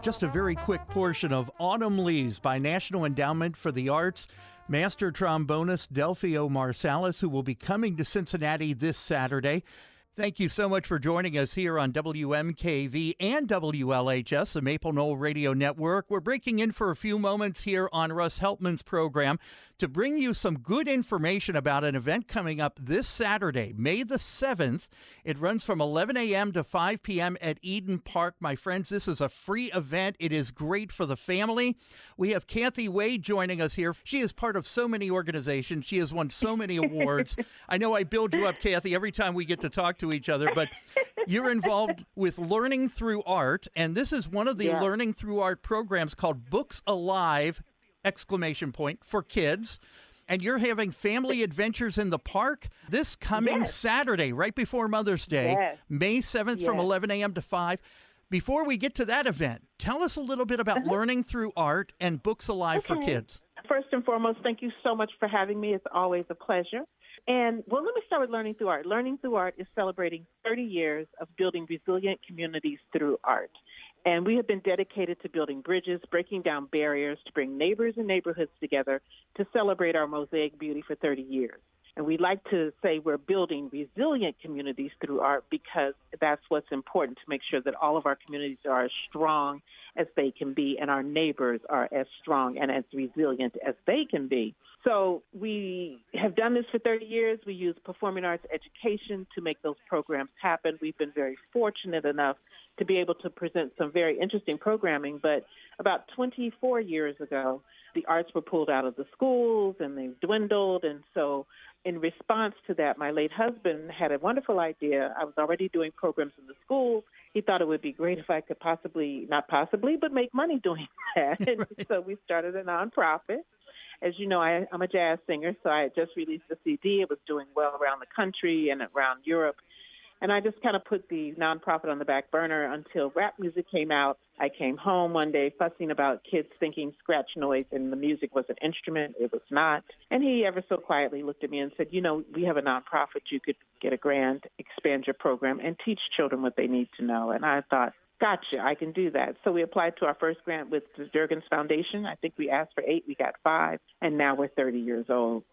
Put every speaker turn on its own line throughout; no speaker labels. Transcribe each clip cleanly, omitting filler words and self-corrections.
Just a very quick portion of Autumn Leaves by National Endowment for the Arts. Master trombonist Delfeayo Marsalis, who will be coming to Cincinnati this Saturday. Thank you so much for joining us here on WMKV and WLHS, the Maple Knoll Radio Network. We're breaking in for a few moments here on Russ Heltman's program to bring you some good information about an event coming up this Saturday, May the 7th. It runs from 11 a.m. to 5 p.m. at Eden Park. My friends, this is a free event. It is great for the family. We have Kathy Wade joining us here. She is part of so many organizations. She has won so many awards. I know I build you up, Kathy, every time we get to talk to each other, but you're involved with Learning Through Art, and this is one of the Learning Through Art programs called Books Alive! For kids. And you're having family adventures in the park this coming Saturday, right before Mother's Day, May 7th from 11 a.m. to 5. Before we get to that event, tell us a little bit about Learning Through Art and Books Alive for Kids.
First and foremost, thank you so much for having me. It's always a pleasure. And, well, let me start with Learning Through Art. Learning Through Art is celebrating 30 years of building resilient communities through art. And we have been dedicated to building bridges, breaking down barriers to bring neighbors and neighborhoods together to celebrate our mosaic beauty for 30 years. And we like to say we're building resilient communities through art because that's what's important, to make sure that all of our communities are as strong as they can be and our neighbors are as strong and as resilient as they can be. So we have done this for 30 years. We use performing arts education to make those programs happen. We've been very fortunate enough to be able to present some very interesting programming. But about 24 years ago, the arts were pulled out of the schools and they've dwindled. And so in response to that, my late husband had a wonderful idea. I was already doing programs in the schools. He thought it would be great if I could but make money doing that. And so we started a nonprofit. As you know, I'm a jazz singer, so I had just released a CD. It was doing well around the country and around Europe. And I just kind of put the nonprofit on the back burner until rap music came out. I came home one day fussing about kids thinking scratch noise and the music was an instrument. It was not. And he ever so quietly looked at me and said, you know, we have a nonprofit. You could get a grant, expand your program, and teach children what they need to know. And I thought, gotcha, I can do that. So we applied to our first grant with the Durgan's Foundation. I think we asked for 8, we got 5, and now we're 30 years old.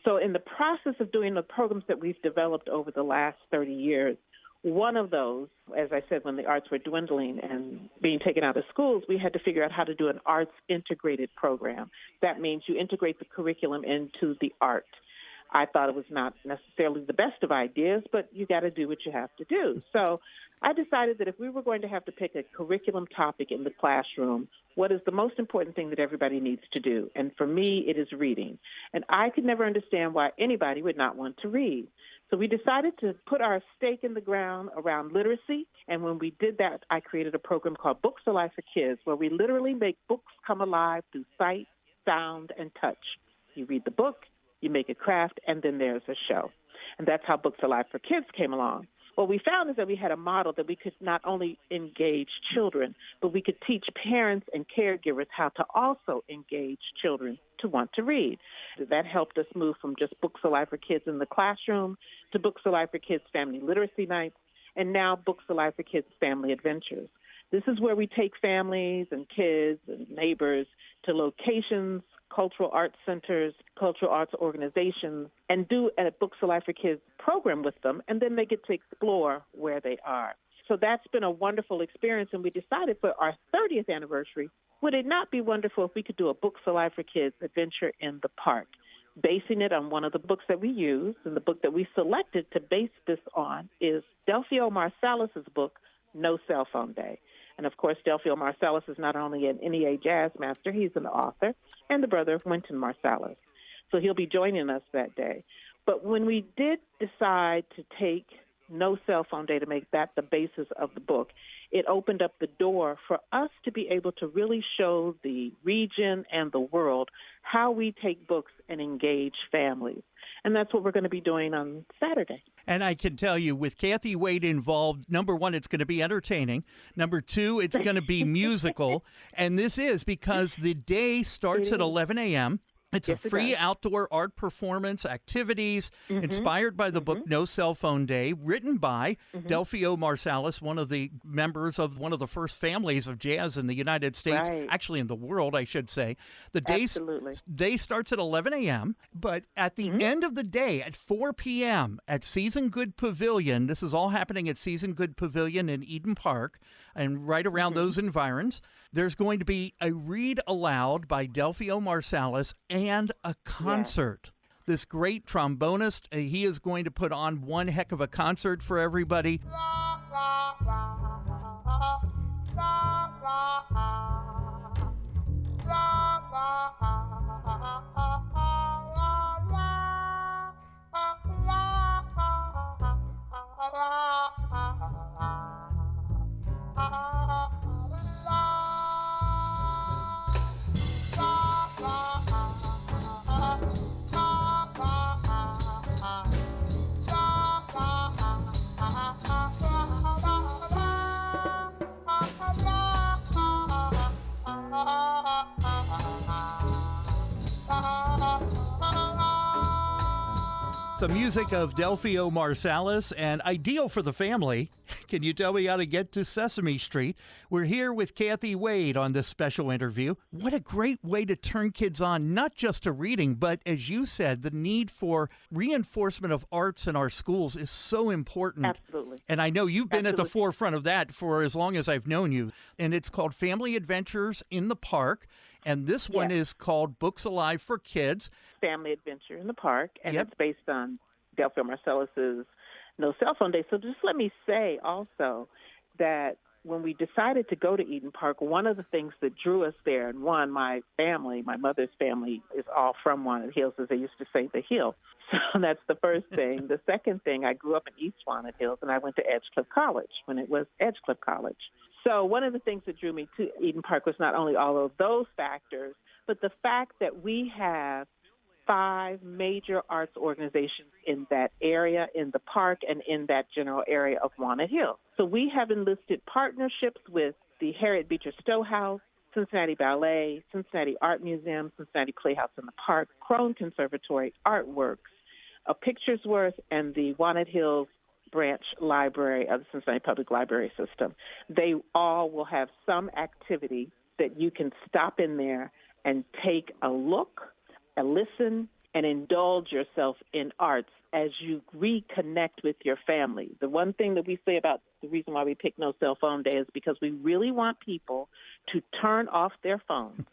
So in the process of doing the programs that we've developed over the last 30 years, one of those, as I said, when the arts were dwindling and being taken out of schools, we had to figure out how to do an arts integrated program. That means you integrate the curriculum into the art. I thought it was not necessarily the best of ideas, but you got to do what you have to do. So I decided that if we were going to have to pick a curriculum topic in the classroom, what is the most important thing that everybody needs to do? And for me, it is reading. And I could never understand why anybody would not want to read. So we decided to put our stake in the ground around literacy. And when we did that, I created a program called Books Alive for Kids, where we literally make books come alive through sight, sound, and touch. You read the book, you make a craft, and then there's a show. And that's how Books Alive for Kids came along. What we found is that we had a model that we could not only engage children, but we could teach parents and caregivers how to also engage children to want to read. That helped us move from just Books Alive for Kids in the classroom to Books Alive for Kids Family Literacy Nights, and now Books Alive for Kids Family Adventures. This is where we take families and kids and neighbors to locations, cultural arts centers, cultural arts organizations, and do a Books Alive for Kids program with them, and then they get to explore where they are. So that's been a wonderful experience, and we decided for our 30th anniversary, would it not be wonderful if we could do a Books Alive for Kids adventure in the park, basing it on one of the books that we use, and the book that we selected to base this on is Delfeayo Marsalis' book, No Cell Phone Day. And, of course, Delfeayo Marsalis is not only an NEA jazz master, he's an author and the brother of Wynton Marsalis. So he'll be joining us that day. But when we did decide to take No Cell Phone Day to make that the basis of the book, it opened up the door for us to be able to really show the region and the world how we take books and engage families. And that's what we're going to be doing on Saturday.
And I can tell you, with Kathy Wade involved, number one, it's going to be entertaining. Number two, it's going to be musical. And this is because the day starts at 11 a.m., It's
Yes,
a
it
free
does.
outdoor art performance activities inspired by the book No Cell Phone Day, written by Delfeayo Marsalis, one of the members of one of the first families of jazz in the United States,
Right.
actually in the world, I should say. The
Absolutely.
day starts at 11 a.m., but at the end of the day, at 4 p.m., at Season Good Pavilion, this is all happening at Season Good Pavilion in Eden Park and right around those environs, there's going to be a read aloud by Delfeayo Marsalis and a concert. This great trombonist, he is going to put on one heck of a concert for everybody. Some music of Delfeayo Marsalis, and ideal for the family. Can you tell me how to get to Sesame Street? We're here with Kathy Wade on this special interview. What a great way to turn kids on, not just to reading, but as you said, the need for reinforcement of arts in our schools is so important.
Absolutely.
And I know you've been at the forefront of that for as long as I've known you. And it's called Family Adventures in the Park. And this one is called Books Alive for Kids.
Family Adventure in the Park, and it's based on Delfeayo Marsalis's No Cell Phone Day. So just let me say also that when we decided to go to Eden Park, one of the things that drew us there, and one, my family, my mother's family, is all from Walnut Hills, as they used to say, the Hill. So that's the first thing. The second thing, I grew up in East Walnut Hills, and I went to 𝐏𝐥𝐥 College when it was 𝐏𝐿𝐥 College. So one of the things that drew me to Eden Park was not only all of those factors, but the fact that we have 5 major arts organizations in that area, in the park, and in that general area of Walnut Hills. So we have enlisted partnerships with the Harriet Beecher Stowe House, Cincinnati Ballet, Cincinnati Art Museum, Cincinnati Playhouse in the Park, Crone Conservatory, Artworks, A Picture's Worth, and the Walnut Hills Branch Library of the Cincinnati Public Library System. They all will have some activity that you can stop in there and take a look, a listen, and indulge yourself in arts as you reconnect with your family. The one thing that we say about the reason why we pick No Cell Phone Day is because we really want people to turn off their phones,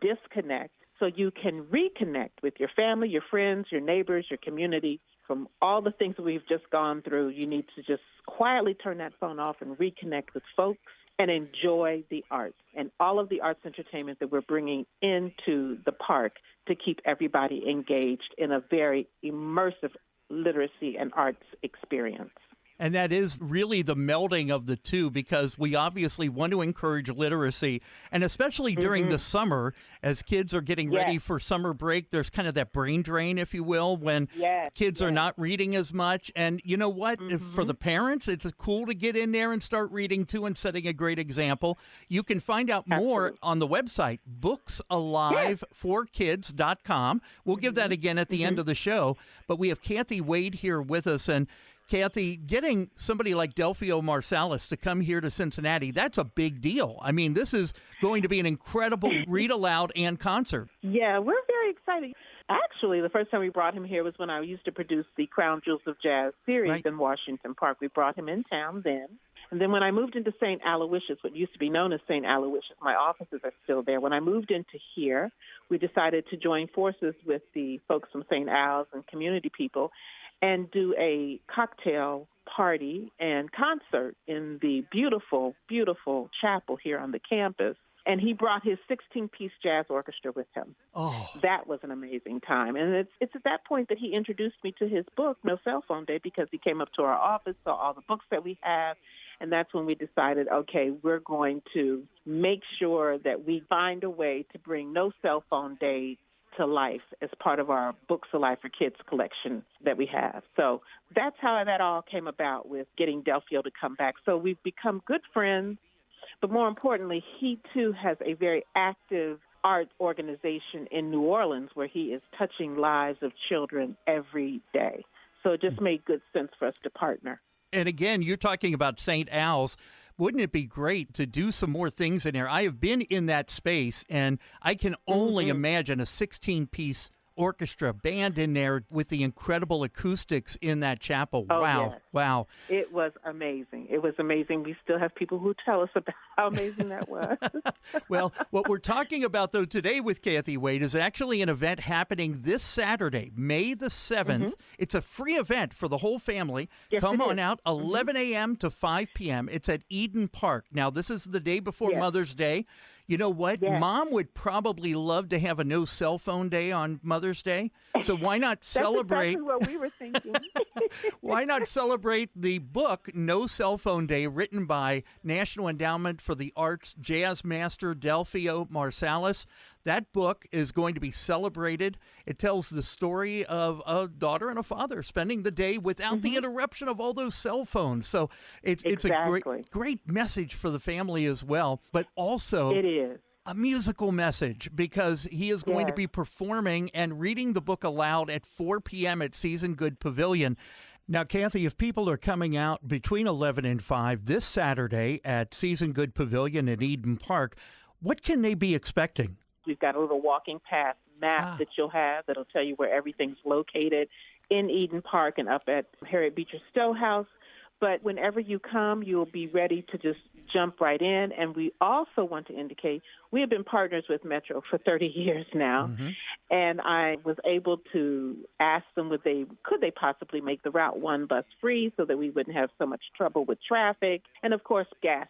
disconnect, so you can reconnect with your family, your friends, your neighbors, your community. From all the things that we've just gone through, you need to just quietly turn that phone off and reconnect with folks and enjoy the arts and all of the arts entertainment that we're bringing into the park to keep everybody engaged in a very immersive literacy and arts experience.
And that is really the melding of the two, because we obviously want to encourage literacy, and especially during the summer, as kids are getting ready for summer break, there's kind of that brain drain, if you will, when kids are not reading as much. And you know what? For the parents, it's cool to get in there and start reading too and setting a great example. You can find out more on the website, booksaliveforkids.com. We'll give that again at the end of the show. But we have Kathy Wade here with us, and Kathy, getting somebody like Delfeayo Marsalis to come here to Cincinnati, that's a big deal. I mean, this is going to be an incredible read aloud and concert.
Yeah, we're very excited. Actually, the first time we brought him here was when I used to produce the Crown Jewels of Jazz series in Washington Park. We brought him in town then. And then when I moved into St. Aloysius, what used to be known as St. Aloysius, my offices are still there. When I moved into here, we decided to join forces with the folks from St. Al's and community people and do a cocktail party and concert in the beautiful, beautiful chapel here on the campus. And he brought his 16-piece jazz orchestra with him. Oh. That was an amazing time. And it's at that point that he introduced me to his book, No Cell Phone Day, because he came up to our office, saw all the books that we have. And that's when we decided, okay, we're going to make sure that we find a way to bring No Cell Phone Day to life as part of our Books Alive for Kids collection that we have. So that's how that all came about with getting Delfeayo to come back. So we've become good friends, but more importantly, he too has a very active art organization in New Orleans where he is touching lives of children every day. So it just made good sense for us to partner.
And again, you're talking about St. Al's. Wouldn't it be great to do some more things in there? I have been in that space, and I can only imagine a 16-piece orchestra band in there with the incredible acoustics in that chapel.
Oh,
wow.
yes.
Wow.
It was amazing. It was amazing. We still have people who tell us about how amazing that was.
Well, what we're talking about, though, today with Kathy Wade is actually an event happening this Saturday, May the 7th. It's a free event for the whole family.
Yes,
Come
it
on
is.
out, 11 a.m. to 5 p.m. It's at Eden Park. Now, this is the day before Mother's Day. You know what?
Yes.
Mom would probably love to have a no cell phone day on Mother's Day. So why not celebrate?
That's exactly what we were thinking.
Why not celebrate the book No Cell Phone Day, written by National Endowment for the Arts jazz master Delfeayo Marsalis? That book is going to be celebrated. It tells the story of a daughter and a father spending the day without the interruption of all those cell phones. So it's a great message for the family as well, but also
it is
a musical message, because he is going to be performing and reading the book aloud at 4 p.m. at Season Good Pavilion. Now, Kathy, if people are coming out between 11 and 5 this Saturday at Season Good Pavilion at Eden Park, what can they be expecting?
We've got a little walking path map that you'll have that'll tell you where everything's located in Eden Park and up at Harriet Beecher Stowe House. But whenever you come, you'll be ready to just jump right in. And we also want to indicate we have been partners with Metro for 30 years now. And I was able to ask them could they possibly make the Route 1 bus free so that we wouldn't have so much trouble with traffic. And, of course, gas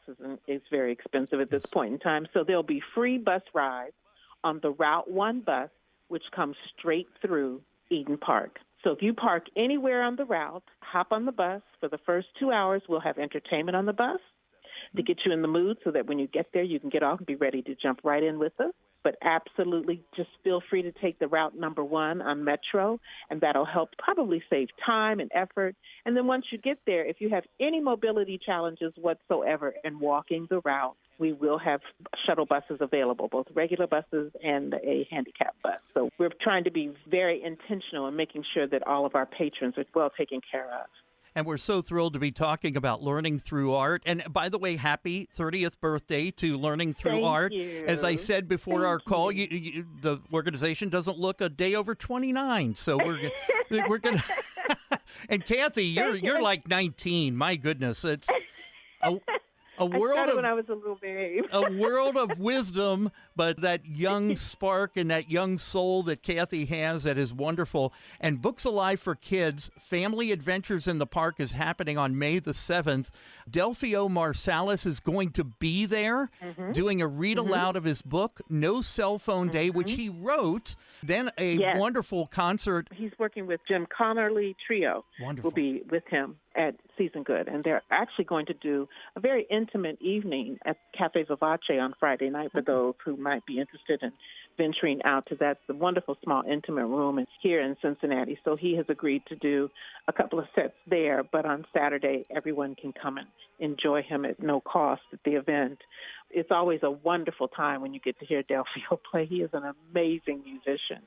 is very expensive at this point in time. So there'll be free bus rides on the Route 1 bus, which comes straight through Eden Park. So if you park anywhere on the route, hop on the bus. For the first 2 hours, we'll have entertainment on the bus to get you in the mood so that when you get there, you can get off and be ready to jump right in with us. But absolutely, just feel free to take the route number 1 on Metro, and that'll help probably save time and effort. And then once you get there, if you have any mobility challenges whatsoever in walking the route, we will have shuttle buses available, both regular buses and a handicap bus. So we're trying to be very intentional in making sure that all of our patrons are well taken care of.
And we're so thrilled to be talking about Learning Through Art. And by the way, happy 30th birthday to Learning Through Art.
You.
As I said before our call, the organization doesn't look a day over 29. So we're going to. And Kathy, you're like 19. My goodness, it's a world
when I was a little babe.
A world of wisdom, but that young spark and that young soul that Kathy has, that is wonderful. And Books Alive for Kids, Family Adventures in the Park is happening on May the 7th. Delfeayo Marsalis is going to be there doing a read aloud of his book, No Cell Phone Day, which he wrote. Then a wonderful concert.
He's working with Jim Connerly Trio.
Wonderful.
Will be with him at Season Good. And they're actually going to do a very intimate evening at Cafe Vivace on Friday night for those who might be interested in venturing out to that. It's a wonderful, small, intimate room here in Cincinnati. So he has agreed to do a couple of sets there. But on Saturday, everyone can come and enjoy him at no cost at the event. It's always a wonderful time when you get to hear Delfeayo play. He is an amazing musician.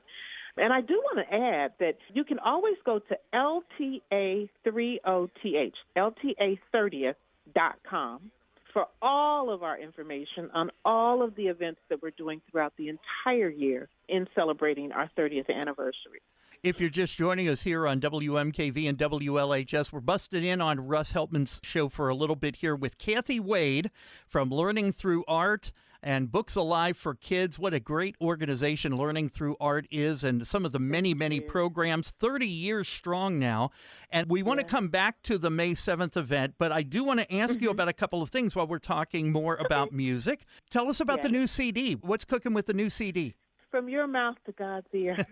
And I do want to add that you can always go to LTA30TH, LTA30th.com for all of our information on all of the events that we're doing throughout the entire year in celebrating our 30th anniversary.
If you're just joining us here on WMKV and WLHS, we're busting in on Russ Heltman's show for a little bit here with Kathy Wade from Learning Through Art and Books Alive for Kids. What a great organization Learning Through Art is, and some of the many, many programs, 30 years strong now. And we want to come back to the May 7th event, but I do want to ask you about a couple of things while we're talking more about music. Tell us about the new CD. What's cooking with the new CD?
From your mouth to God's ear.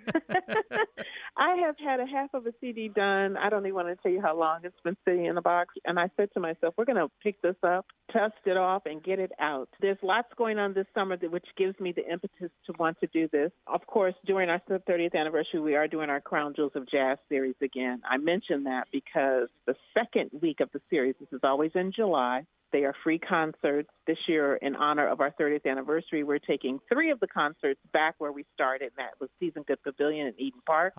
I have had a half of a CD done. I don't even want to tell you how long it's been sitting in the box. And I said to myself, we're going to pick this up, dust it off, and get it out. There's lots going on this summer which gives me the impetus to want to do this. Of course, during our 30th anniversary, we are doing our Crown Jewels of Jazz series again. I mention that because the second week of the series, this is always in July, They are free concerts. This year, in honor of our 30th anniversary, we're taking 3 of the concerts back where we started, and that was 𝐏𝐡𝐨𝐽 Pavilion in Eden Park.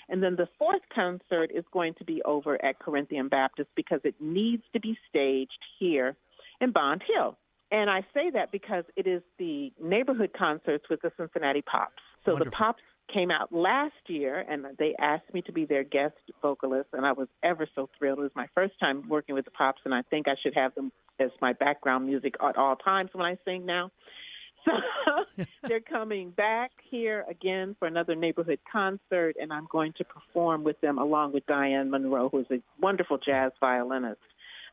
And then the 4th concert is going to be over at Corinthian Baptist because it needs to be staged here in Bond Hill. And I say that because it is the neighborhood concerts with the Cincinnati Pops. So
Wonderful.
The Pops came out last year, and they asked me to be their guest vocalist, and I was ever so thrilled. It was my first time working with the Pops, and I think I should have them as my background music at all times when I sing now. So they're coming back here again for another neighborhood concert, and I'm going to perform with them along with Diane Monroe, who is a wonderful jazz violinist.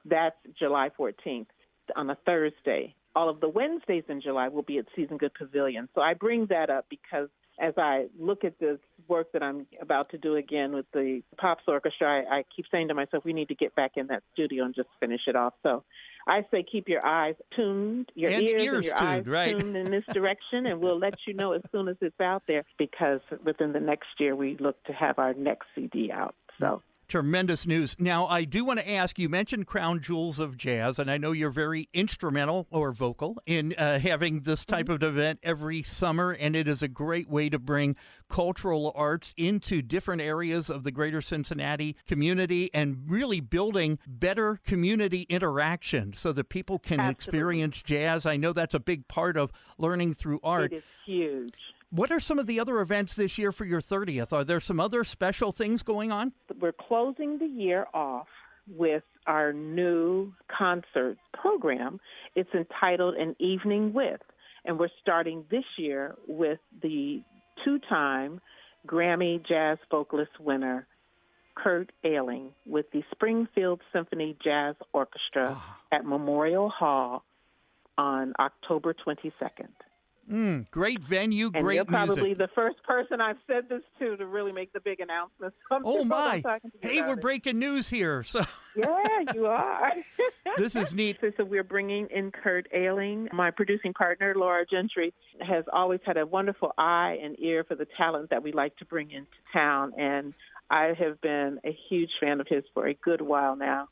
That's July 14th on a Thursday. All of the Wednesdays in July will be at 𝐶𝐨𝐽 Pavilion. So I bring that up because as I look at this work that I'm about to do again with the Pops Orchestra, I keep saying to myself, we need to get back in that studio and just finish it off. So I say keep your eyes tuned, your ears and your
tuned,
eyes
right.
tuned in this direction, and we'll let you know as soon as it's out there, because within the next year we look to have our next CD out. So.
Tremendous news. Now, I do want to ask, you mentioned Crown Jewels of Jazz, and I know you're very instrumental or vocal in having this type of event every summer, and it is a great way to bring cultural arts into different areas of the greater Cincinnati community and really building better community interaction so that people can experience jazz. I know that's a big part of learning through art.
It is huge.
What are some of the other events this year for your 30th? Are there some other special things going on?
We're closing the year off with our new concert program. It's entitled An Evening With, and we're starting this year with the 2-time Grammy Jazz Vocalist winner, 𝐏𝐞𝐥𝐥, with the Springfield Symphony Jazz Orchestra at Memorial Hall on October 22nd.
Great venue,
and
great
you're probably
music.
the first person I've said this to really make the big announcement. So
oh, my. Hey, we're
it.
breaking news here. So
Yeah, you are.
This is neat.
So we're bringing in 𝐏𝐞𝐥𝐥. My producing partner, Laura Gentry, has always had a wonderful eye and ear for the talent that we like to bring into town. And I have been a huge fan of his for a good while now.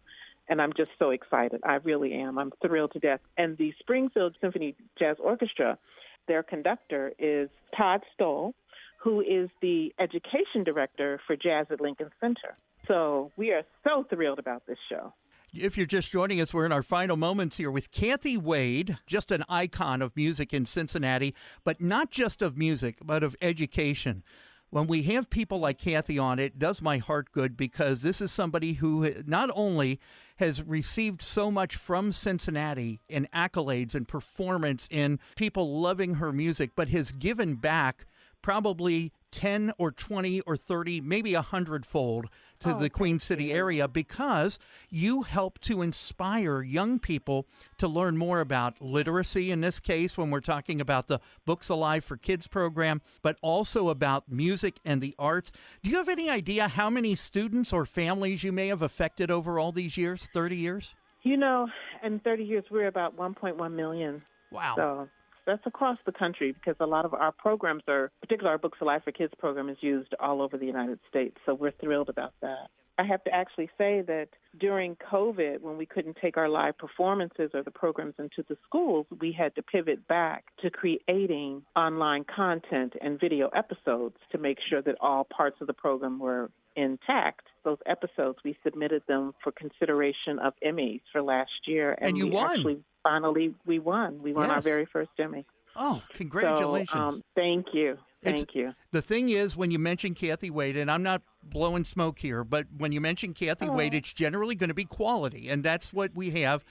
And I'm just so excited. I really am. I'm thrilled to death. And the Springfield Symphony Jazz Orchestra, their conductor is Todd Stoll, who is the education director for jazz at Lincoln Center. So we are so thrilled about this show.
If you're just joining us, we're in our final moments here with Kathy Wade, just an icon of music in Cincinnati, but not just of music, but of education. When we have people like Kathy on, it does my heart good because this is somebody who not only has received so much from Cincinnati in accolades and performance in people loving her music, but has given back probably 10 or 20 or 30, maybe 100-fold to the Queen City area because you help to inspire young people to learn more about literacy, in this case, when we're talking about the Books Alive for Kids program, but also about music and the arts. Do you have any idea how many students or families you may have affected over all these years, 30 years?
You know, in 30 years, we're about 1.1 million.
Wow.
So that's across the country because a lot of our programs are, particularly our Books Alive for Kids program is used all over the United States. So we're thrilled about that. I have to actually say that during COVID, when we couldn't take our live performances or the programs into the schools, we had to pivot back to creating online content and video episodes to make sure that all parts of the program were intact. Those episodes, we submitted them for consideration of Emmys for last year.
And you won.
Actually, finally, we won. We won our very first Emmy.
Oh, congratulations.
So, thank you. Thank you.
The thing is, when you mention Kathy Wade, and I'm not blowing smoke here, but when you mention Kathy Wade, it's generally going to be quality, and that's what we have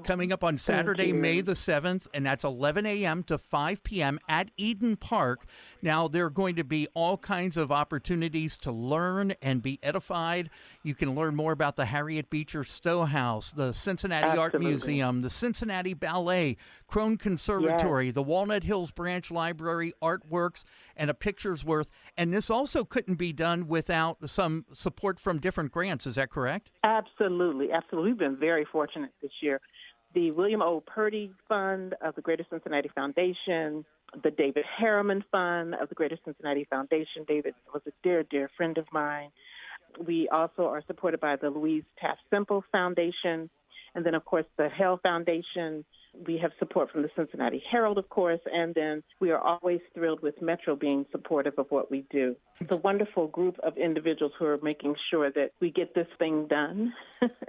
coming up on Saturday, May the 7th, and that's 11 a.m. to 5 p.m. at Eden Park. Now, there are going to be all kinds of opportunities to learn and be edified. You can learn more about the Harriet Beecher Stowe House, the Cincinnati Art Museum, the Cincinnati Ballet, Crone Conservatory, the Walnut Hills Branch Library, Artworks, and a picture's worth. And this also couldn't be done without some support from different grants. Is that correct?
Absolutely. Absolutely. We've been very fortunate this year. The William O. Purdy Fund of the Greater Cincinnati Foundation, the David Harriman Fund of the Greater Cincinnati Foundation. David was a dear, dear friend of mine. We also are supported by the Louise Taft Semple Foundation. And then, of course, the Hale Foundation. We have support from the Cincinnati Herald, of course, and then we are always thrilled with Metro being supportive of what we do. It's a wonderful group of individuals who are making sure that we get this thing done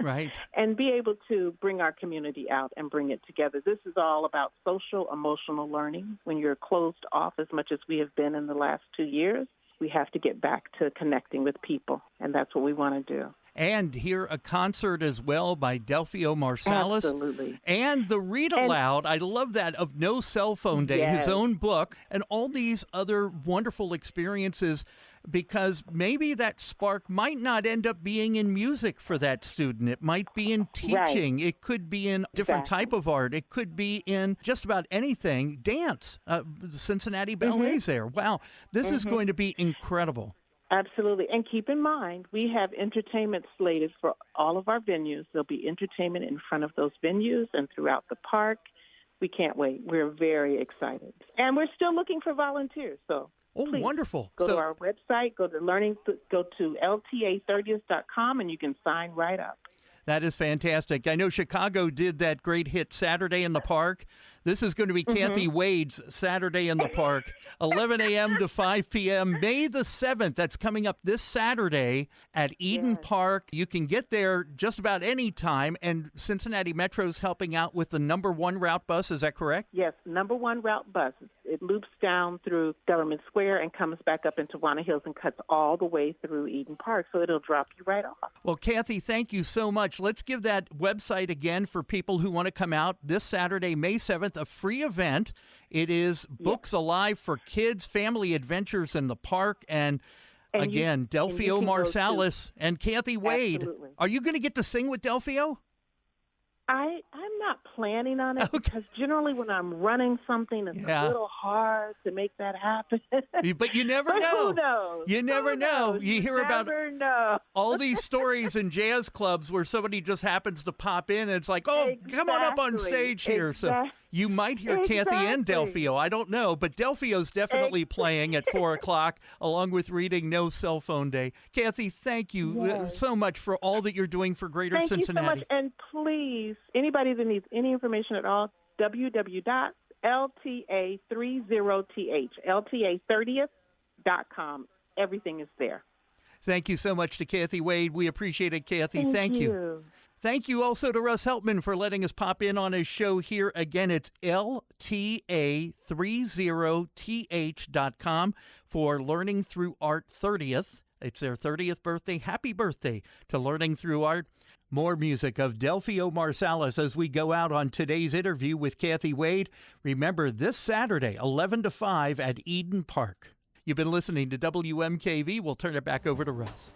Right.
and be able to bring our community out and bring it together. This is all about social, emotional learning. When you're closed off as much as we have been in the last 2 years, we have to get back to connecting with people, and that's what we want to do.
And hear a concert as well by Delfeayo Marsalis.
Absolutely.
And the read aloud, I love that, of No Cell Phone Day,
Yes.
his own book, and all these other wonderful experiences, because maybe that spark might not end up being in music for that student. It might be in teaching. Right. It could be in different type of art. It could be in just about anything. Dance, Cincinnati Ballet's there. Wow, this is going to be incredible.
Absolutely. And keep in mind, we have entertainment slated for all of our venues. There'll be entertainment in front of those venues and throughout the park. We can't wait. We're very excited. And we're still looking for volunteers. So please,
wonderful.
Go to our website, go to 𝐿TA30th.com, and you can sign right up.
That is fantastic. I know Chicago did that great hit Saturday in the Park. This is going to be Kathy Wade's Saturday in the Park, 11 a.m. to 5 p.m., May the 7th. That's coming up this Saturday at Eden Park. You can get there just about any time, and Cincinnati Metro's helping out with the number 1 route bus. Is that correct?
Yes, number 1 route bus. It loops down through Government Square and comes back up into Wanna Hills and cuts all the way through Eden Park, so it'll drop you right off.
Well, Kathy, thank you so much. Let's give that website again for people who want to come out this Saturday, May 7th, a free event. It is Books Alive for Kids, Family Adventures in the Park, and again, Delfeayo Marsalis and Kathy Wade.
Absolutely.
Are you going to get to sing with Delfeayo?
I'm not planning on it because generally when I'm running something, it's a little hard to make that happen.
But you never know.
Who knows?
You never know. You hear about all these stories in jazz clubs where somebody just happens to pop in and it's like, come on up on stage here. So you might hear Kathy and Delfeayo. I don't know. But Delfeayo's definitely playing at 4 o'clock along with reading No Cell Phone Day. Kathy, thank you so much for all that you're doing for Greater Cincinnati.
Thank you so much. And please, anybody that needs any information at all, www.𝐿TA30th, 𝐿TA30th.com. Everything is there.
Thank you so much to Kathy Wade. We appreciate it, Kathy. Thank you. Thank you also to Russ Heltman for letting us pop in on his show here. Again, it's 𝐿TA30th.com for Learning Through Art 30th. It's their 30th birthday. Happy birthday to Learning Through Art. More music of Delfeayo Marsalis as we go out on today's interview with Kathy Wade. Remember, this Saturday, 11 to 5 at Eden Park. You've been listening to WMKV. We'll turn it back over to Russ.